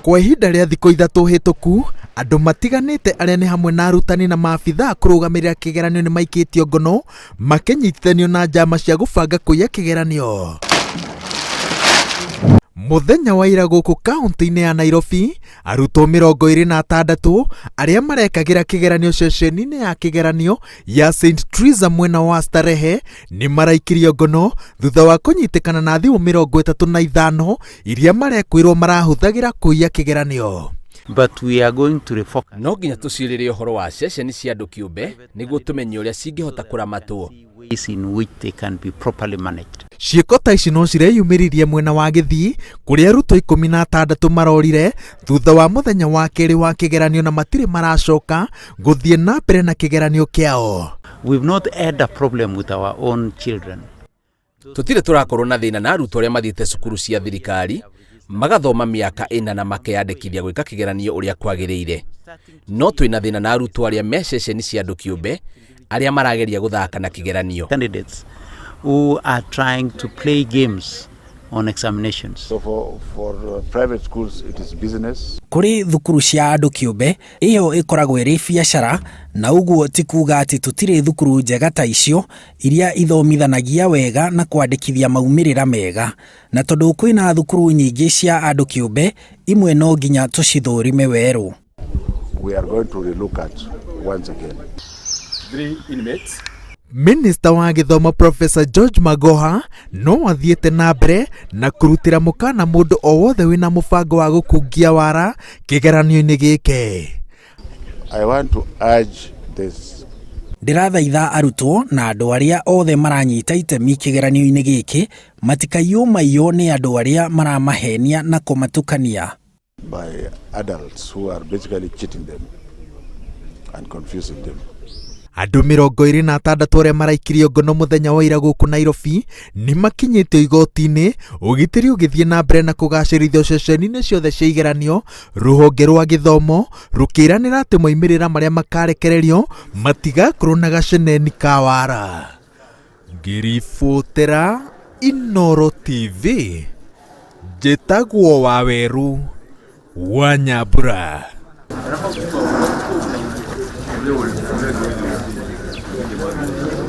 Kwa ihinda rĩa thikũ ithatũ hĩtũku, andũ matiganĩte arĩa nĩ hamwe na arutani na maabithaa kũrũgamĩrĩra kĩgeranio nĩ maikĩtio ngono makĩnyitithanio na njama cia gũbanga kũiya kĩgeranio. Mũthenya wa ira gũkũ kaunti-inĩ ya Nairobi, arutwo 26 arĩa marekagĩra kĩgeranio ceceni-inĩ ya kĩgeranio ya St. Teresa mwena wa Starehe nĩ maraikirio ngono thutha wa kũnyitĩkana na thimũ 35 iria marekwĩrwo marahũthagĩra kũiya kĩgeranio. But we are going to refocus. No nginya tucirĩrie ũhoro wa ceceni cia andũ kĩũmbe nĩguo tumenye ũrĩa cingĩhota kũramatwo. Ways in which they can be properly managed. Ciĩko ta ici no cireyumĩririe mwena wa Gĩthii kũrĩa arutwo 16 marorire thutha wa mũthenya wa kerĩ wa kĩgeranio na matirĩ maracoka gũthiĩ na mbere na kĩgeranio kĩao. We've not had a problem with our own children. Tutire turakorwo na thĩna na arutwo arĩa mathiĩte cukuru cia thirikari magathoma mĩaka 4 na makeyandĩkithia gwĩka kĩgeranio ũrĩa kwagĩrĩire. No twĩna thĩna na arutwo arĩa me ceceni cia andũ kĩũmbe arĩa marageria gũthaka na kĩgeranio. Candidates who are trying to play games on examinations. So for private schools it is business. Kuri thukuru cia andu kiumbe iyo ikoragwo iri biacara, na uguo ti kuga ati tutire thukuru njega ta icio iria ithomithanagia wega na kwandĩkithia maumirĩra mega, na tondu kwina thukuru nyingĩ cia andu kiumbe imwe no nginya tucithũrime werũ. We are going to relook at once again. 3 inmates. Minister wa Gĩthomo Professor George Magoha no athiĩte na mbere na kũrutĩra mũkana mũndũ o wothe wĩna mũbango wa gũkungia wara kĩgeranio-inĩ gĩkĩ. I want to urge this. Ndirathaitha arutwo na andũ arĩa othe maranyita itemi kĩgeranio-inĩ gĩkĩ matikaiywo nĩ andũ arĩa maramahenia na kũmatukania. By adults who are basically cheating them and confusing them. Andũ 26 arĩa maraikirio ngono mũthenya wa ira gũkũ Nairobi nĩ makinyĩtio igoti-inĩ, ũgitĩri ũgĩthiĩ na mbere na kũgacĩrithio ceceni-inĩ ciothe cia igeranio. Rũhonge rwa gĩthomo rũkĩranĩra atĩ moimĩrĩra marĩa makarekererio matigakorwo na gaceneni ka wara. Ngĩribotera Inooro TV, njĩtagwo Waweru wa Nyambura. Thank you.